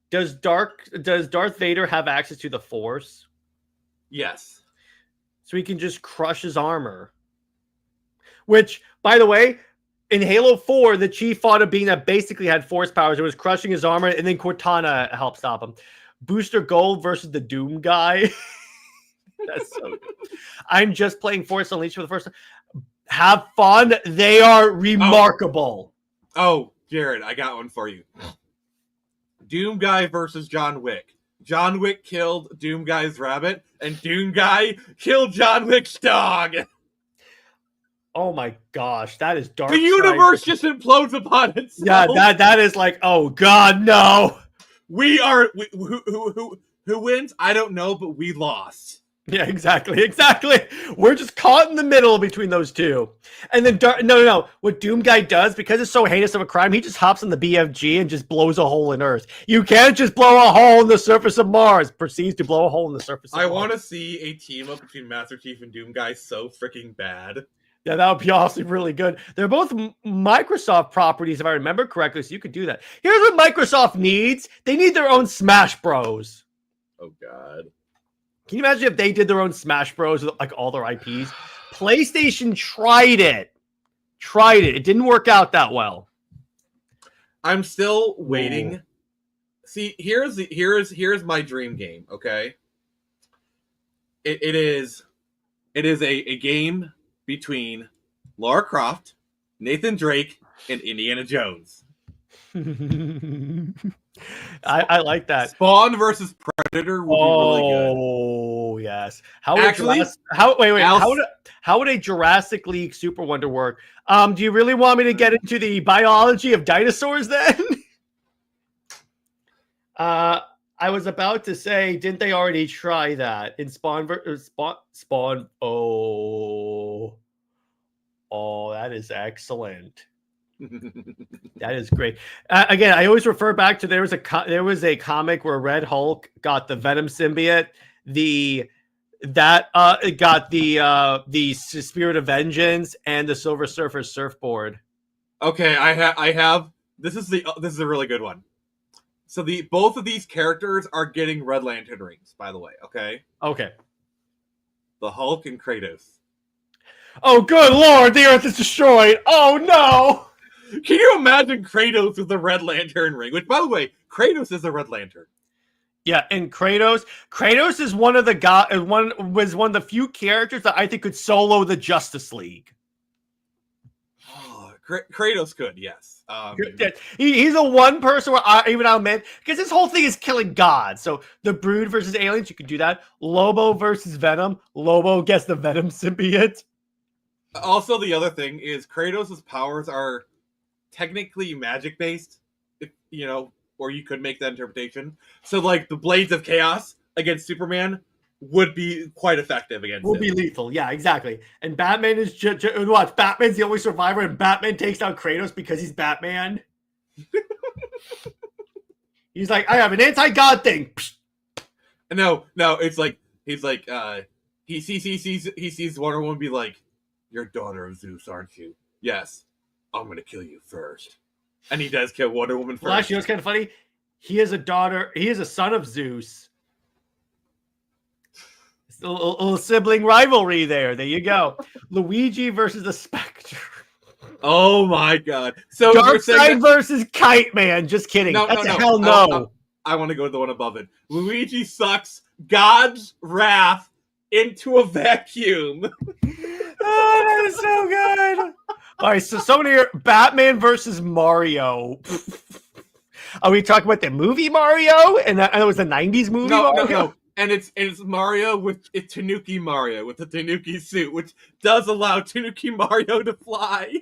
Does Darth Vader have access to the Force? Yes. So he can just crush his armor. Which, by the way, in Halo 4, the Chief fought a being that basically had Force powers. It was crushing his armor, and then Cortana helped stop him. Booster Gold versus the Doom guy. That's so good. I'm just playing Force Unleashed for the first time. Have fun. They are remarkable. Oh, Jared, I got one for you. Doom guy versus John Wick. John Wick killed Doom guy's rabbit, and Doom guy killed John Wick's dog. Oh my gosh, that is dark. The universe just implodes upon itself. Yeah, that is like, oh god, no. Who wins? I don't know, but we lost. Yeah, exactly. We're just caught in the middle between those two. And then, no. What Doom Guy does, because it's so heinous of a crime, he just hops on the BFG and just blows a hole in Earth. You can't just blow a hole in the surface of Mars. Proceeds to blow a hole in the surface of Mars. I want to see a team up between Master Chief and Doom Guy so freaking bad. Yeah, that would be honestly really good. They're both Microsoft properties, if I remember correctly, so you could do that. Here's what Microsoft needs. They need their own Smash Bros. Oh, God. Can you imagine if they did their own Smash Bros with like all their IPs? PlayStation tried it. It didn't work out that well. I'm still waiting. Ooh. See, here's my dream game, okay? It is a game between Lara Croft, Nathan Drake, and Indiana Jones. I like that. Spawn versus Predator would be really good. Oh yes. How would a Jurassic League Super Wonder work? Do you really want me to get into the biology of dinosaurs then? I was about to say, didn't they already try that in Spawn? Oh, that is excellent. That is great. Again, I always refer back to there was a comic where Red Hulk got the Venom symbiote. It got the Spirit of Vengeance and the Silver Surfer surfboard. Okay, I have this is a really good one. So both of these characters are getting Red Lantern rings, by the way. Okay. The Hulk and Kratos. Oh, good Lord! The Earth is destroyed. Oh no! Can you imagine Kratos with the Red Lantern ring? Which, by the way, Kratos is a Red Lantern. Yeah, and Kratos is one of the few characters that I think could solo the Justice League. Oh, Kratos could, yes. He's the one person where I'll admit, because this whole thing is killing gods. So the Brood versus aliens, you can do that. Lobo versus Venom. Lobo gets the Venom symbiote. Also, the other thing is Kratos' powers are technically magic-based, or you could make that interpretation. So, like, the Blades of Chaos against Superman would be quite effective against him. Be lethal, yeah, exactly. And Batman is watch. Batman's the only survivor, and Batman takes down Kratos because he's Batman. He's like, I have an anti-god thing. No, it's like he sees Wonder Woman be like, "You're daughter of Zeus, aren't you?" Yes. I'm gonna kill you first. And he does kill Wonder Woman first. Well, actually, what's kind of funny, he is a son of Zeus. little sibling rivalry there. There you go. Luigi versus the Spectre. Oh my god. So you're saying Darkseid versus Kite Man. Just kidding. No, That's no, a no. hell no. I want to go to the one above it. Luigi sucks God's wrath into a vacuum. Oh, that is so good. All right, so many Batman versus Mario. Are we talking about the movie Mario? And it was the 90s movie Mario? No. And it's Mario with it's Tanuki Mario with the Tanuki suit, which does allow Tanuki Mario to fly.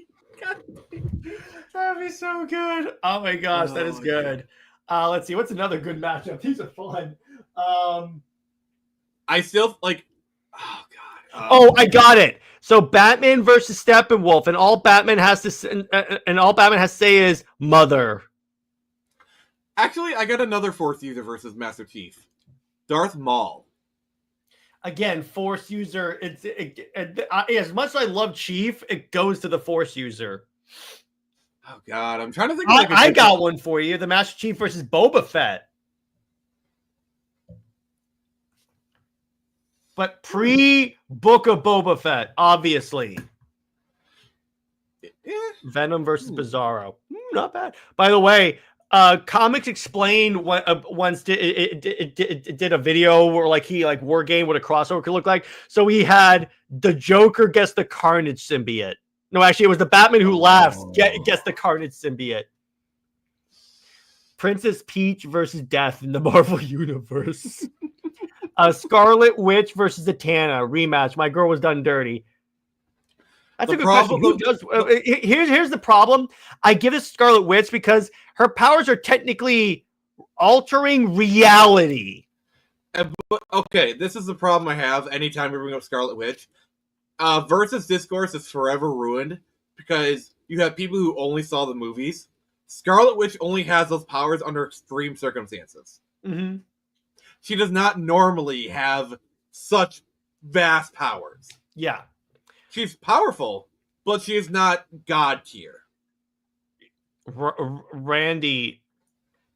That'd be so good. Oh my gosh, that is good. Let's see, what's another good matchup? These are fun. I still like. Oh god. I got it. So Batman versus Steppenwolf, and all Batman has to say is mother. Actually, I got another Force user versus Master Chief. Darth Maul. Again, Force user. As much as I love Chief, it goes to the Force user. Oh god, I'm trying to think. I got one for you: the Master Chief versus Boba Fett. But pre-book of Boba Fett, obviously. Venom versus Bizarro. Not bad. By the way, Comics Explained once did a video where he war game what a crossover could look like. So he had the Joker guess the Carnage symbiote. No, actually, it was the Batman Who Laughs guess the Carnage symbiote. Princess Peach versus Death in the Marvel Universe. Scarlet Witch versus Zatanna rematch. My girl was done dirty. That's a good question. Who does? Here's the problem. I give it Scarlet Witch because her powers are technically altering reality. Okay, this is the problem I have anytime we bring up Scarlet Witch. Versus discourse is forever ruined because you have people who only saw the movies. Scarlet Witch only has those powers under extreme circumstances. Mm-hmm. She does not normally have such vast powers. Yeah. She's powerful, but she is not God tier.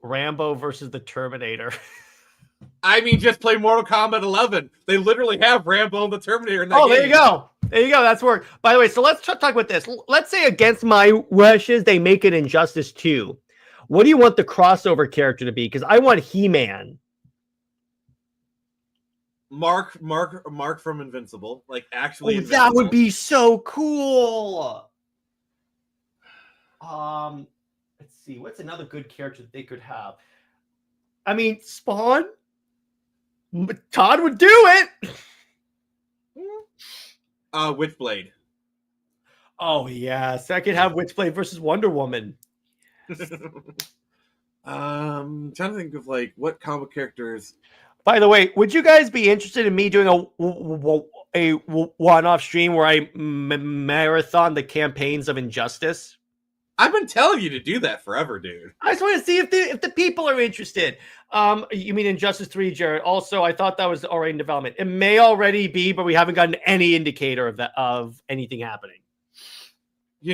Rambo versus the Terminator. I mean, just play Mortal Kombat 11. They literally have Rambo and the Terminator in that game. There you go. There you go. That's work. By the way, so let's talk about this. Let's say against my wishes, they make it Injustice 2. What do you want the crossover character to be? Because I want He-Man. Mark from Invincible, actually. Invincible. That would be so cool. Let's see. What's another good character that they could have? I mean, Spawn. Todd would do it. Witchblade. Oh yes, I could have Witchblade versus Wonder Woman. Trying to think of what comic characters. By the way, would you guys be interested in me doing a one-off stream where I marathon the campaigns of Injustice? I've been telling you to do that forever, dude. I just want to see if the people are interested. You mean Injustice 3, Jared? Also, I thought that was already in development. It may already be, but we haven't gotten any indicator of anything happening.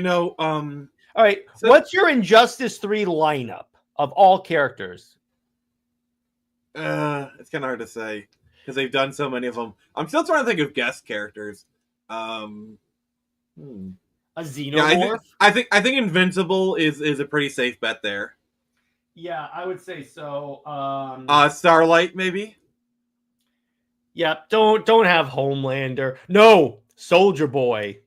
All right. So, what's your Injustice 3 lineup of all characters? It's kind of hard to say because they've done so many of them. I'm still trying to think of guest characters. A Xenomorph? Yeah, I think Invincible is a pretty safe bet there. Yeah, I would say so. Starlight maybe. Yeah, don't have Homelander. No, Soldier Boy.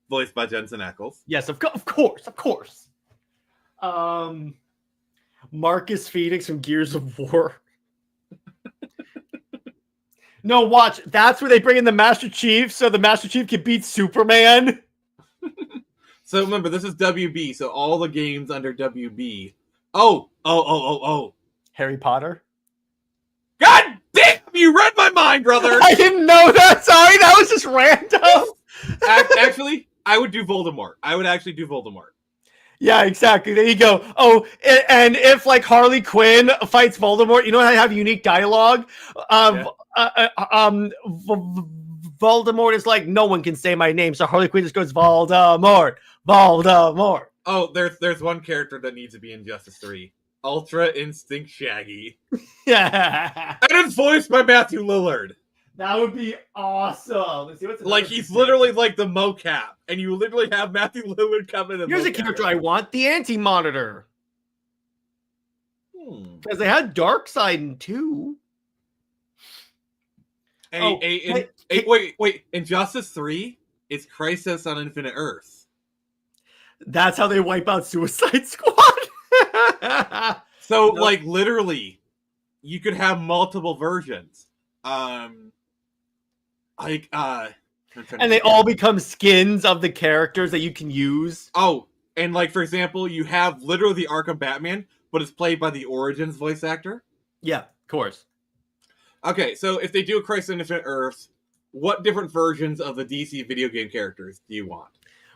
Voiced by Jensen Ackles. Yes, of course. Marcus Phoenix from Gears of War. No, watch. That's where they bring in the Master Chief, so the Master Chief can beat Superman. So remember, this is WB, so all the games under WB. Oh. Harry Potter. God damn, you read my mind, brother. I didn't know that. Sorry, that was just random. Actually, I would do Voldemort. I would actually do Voldemort. Yeah, exactly. There you go. Oh, and if Harley Quinn fights Voldemort, you know how they have unique dialogue? Voldemort is like, no one can say my name, so Harley Quinn just goes, Voldemort. Oh, there's one character that needs to be in Justice 3. Ultra Instinct Shaggy. Yeah. And it's voiced by Matthew Lillard. That would be awesome. Let's see what's Like, he's literally like the mocap, and you literally have Matthew Lillard come in and Here's a character I want: the Anti-Monitor. Because they had Darkseid in 2. Wait. Injustice 3 is Crisis on Infinite Earths. That's how they wipe out Suicide Squad. So, like, literally, you could have multiple versions. And they all become skins of the characters that you can use. Oh, and like, for example, you have literally the Arkham Batman, but it's played by the Origins voice actor. Yeah, of course. Okay, so if they do a Crisis on Infinite Earths, what different versions of the DC video game characters do you want?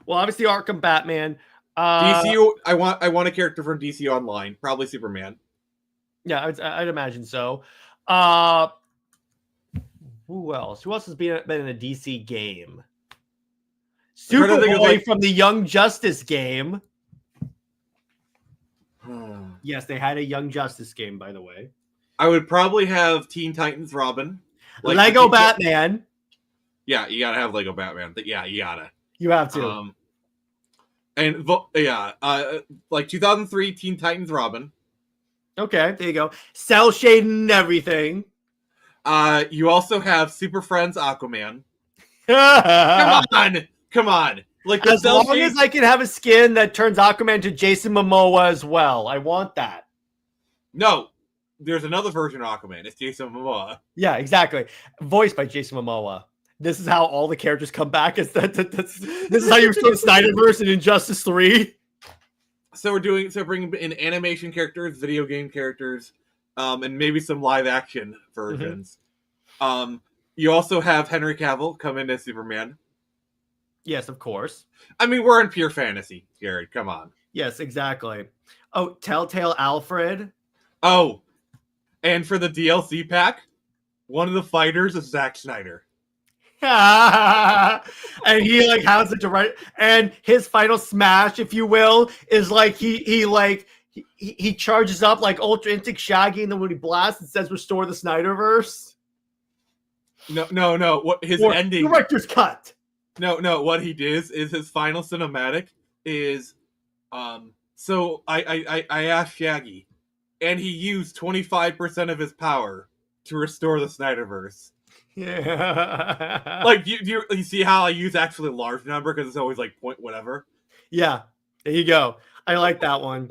Well, obviously Arkham Batman. DC, I want a character from DC Online, probably Superman. Yeah, I'd imagine so. Who else? Who else has been in a DC game? Superboy from the Young Justice game. Yes, they had a Young Justice game, by the way. I would probably have Teen Titans Robin. Like Lego Batman. Yeah, you gotta have Lego Batman. Yeah, you gotta. You have to. Like 2003 Teen Titans Robin. Okay, there you go. Cell shade and everything. You also have Super Friends Aquaman. Come on. Like, as long as I can have a skin that turns Aquaman to Jason Momoa as well, I want that. No, there's another version of Aquaman. It's Jason Momoa. Yeah, exactly. Voiced by Jason Momoa. This is how all the characters come back. This is how you restore the Snyderverse in Injustice 3. So bringing in animation characters, video game characters, and maybe some live action versions. Mm-hmm. You also have Henry Cavill come in as Superman. Yes, of course. I mean, we're in pure fantasy, Jared. Come on. Yes, exactly. Oh, Telltale Alfred. Oh, and for the DLC pack, one of the fighters is Zack Snyder. And he like has it to write, and his final smash, if you will, is like he charges up like Ultra Instinct Shaggy, and then when he blasts, it says "Restore the Snyderverse." No. What his ending? Director's cut. No. What he did is his final cinematic is, So I asked Shaggy, and he used 25% of his power to restore the Snyderverse. Yeah. Like, you see how I use actually a large number because it's always like point whatever. Yeah, there you go. I like that one.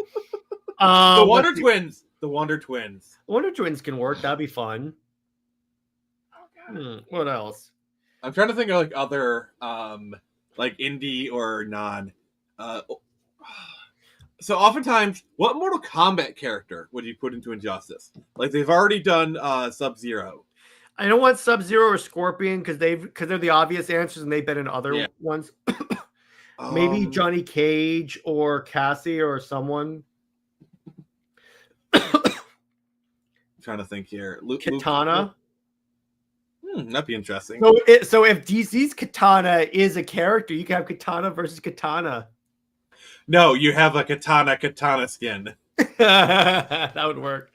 The Wonder Twins. The Wonder Twins. Wonder Twins can work. That'd be fun. What else? I'm trying to think of like other like indie or non. So oftentimes, what Mortal Kombat character would you put into Injustice? Like, they've already done Sub-Zero. I don't want Sub-Zero or Scorpion because they're the obvious answers and they've been in other ones. Maybe Johnny Cage or Cassie or someone. I'm trying to think here. Katana. That'd be interesting. So if DC's Katana is a character, you can have Katana versus Katana. No, you have a katana skin. That would work.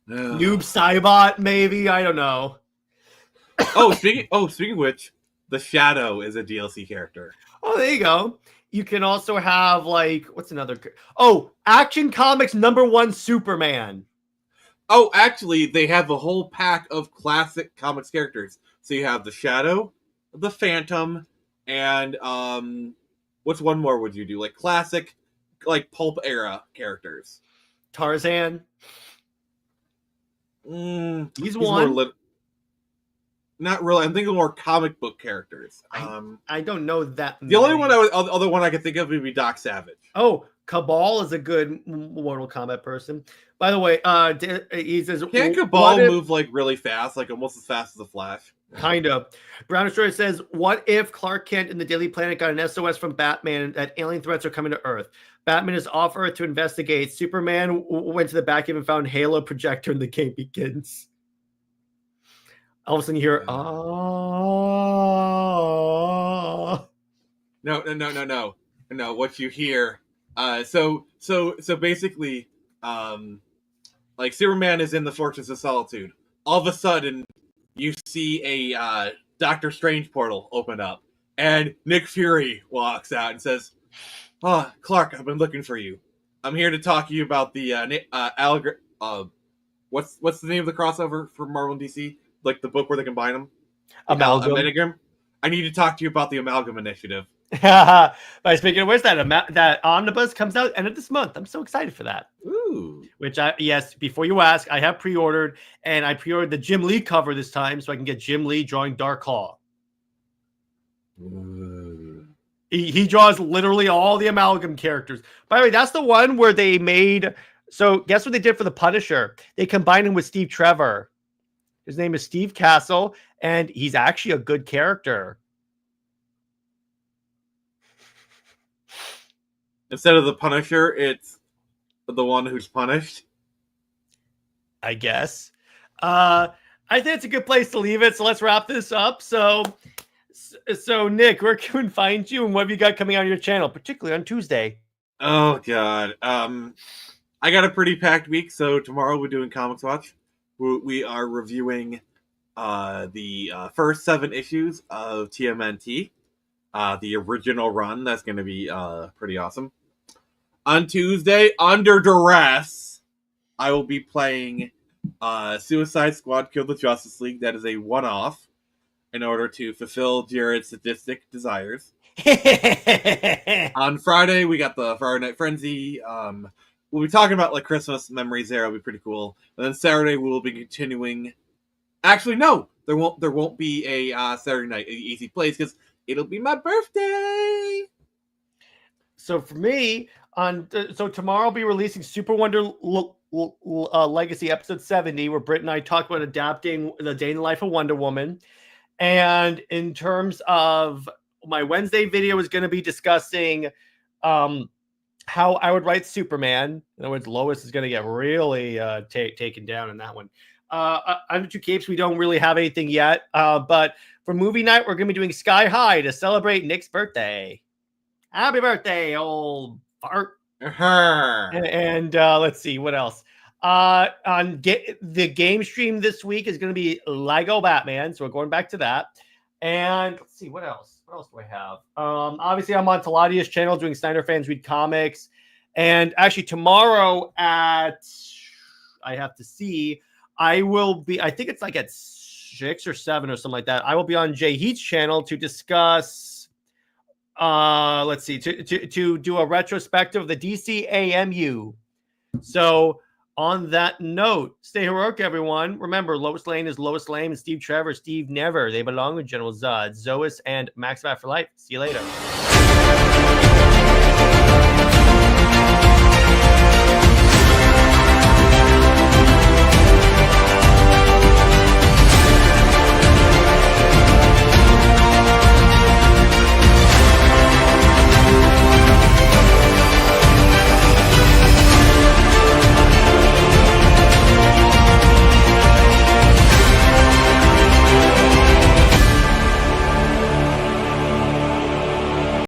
Noob Saibot, maybe. I don't know. Speaking of which, the Shadow is a DLC character. Oh, there you go. You can also have like what's another? Action Comics #1 Superman. Oh, actually, they have a whole pack of classic comics characters. So you have the Shadow, the Phantom, and what's one more would you do? Like classic, like pulp era characters. Tarzan. He's one. Not really. I'm thinking more comic book characters. I don't know that. The only other one I could think of would be Doc Savage. Oh, Cabal is a good Mortal Kombat person. By the way, he says, "Can Cabal move like really fast, like almost as fast as the Flash?" Kind of. Brown Destroyer says, "What if Clark Kent and the Daily Planet got an SOS from Batman that alien threats are coming to Earth? Batman is off Earth to investigate. Superman went to the Batcave and found Halo projector, and the game begins." All of a sudden, you hear, "Oh." No. What you hear? So basically, like Superman is in the Fortress of Solitude. All of a sudden, you see a Doctor Strange portal open up, and Nick Fury walks out and says, "Oh, Clark, I've been looking for you. I'm here to talk to you about the what's the name of the crossover for Marvel and DC? Like the book where they combine them? Amalgam. I need to talk to you about the Amalgam Initiative." By speaking of which, that omnibus comes out end of this month. I'm so excited for that. Ooh. Which before you ask, I have pre-ordered, and I pre-ordered the Jim Lee cover this time so I can get Jim Lee drawing Dark Claw. He draws literally all the Amalgam characters. By the way, that's the one where they made. So guess what they did for the Punisher? They combined him with Steve Trevor. His name is Steve Castle, and he's actually a good character. Instead of the Punisher, it's the one who's punished. I guess. I think it's a good place to leave it. So let's wrap this up. So Nick, where can we find you, and what have you got coming out on your channel, particularly on Tuesday? Oh God, I got a pretty packed week. So tomorrow we're doing Comics Watch. We are reviewing the first 7 issues of TMNT, the original run. That's going to be pretty awesome. On Tuesday, Under Duress, I will be playing Suicide Squad Kill the Justice League. That is a one-off in order to fulfill Jared's sadistic desires. On Friday, we got the Friday Night Frenzy. We'll be talking about like Christmas memories there. It'll be pretty cool. And then Saturday, we will be continuing. Actually, no, there won't be a Saturday Night Easy Plays because it'll be my birthday. So for me, so tomorrow I'll be releasing Super Wonder Legacy episode 70, where Britt and I talk about adapting the day in the life of Wonder Woman. And in terms of my Wednesday video is going to be discussing how I would write Superman. In other words, Lois is going to get really taken down in that one. Under Two Capes, we don't really have anything yet. But for movie night, we're going to be doing Sky High to celebrate Nick's birthday. Happy birthday, old fart. And let's see, what else? On the game stream this week is going to be Lego Batman. So we're going back to that. And let's see, what else? What else do I have? Obviously, I'm on Taladia's channel doing Snyder Fans Read Comics. And actually, tomorrow I have to see, I will be, I think it's like at 6 or 7 or something like that. I will be on Jay Heat's channel to discuss, let's see, to do a retrospective of the DC AMU. So on that note, stay heroic, everyone. Remember, Lois Lane is Lois Lane, and Steve Trevor, Steve Never. They belong with General Zod, Zois, and Max Vat for life. See you later.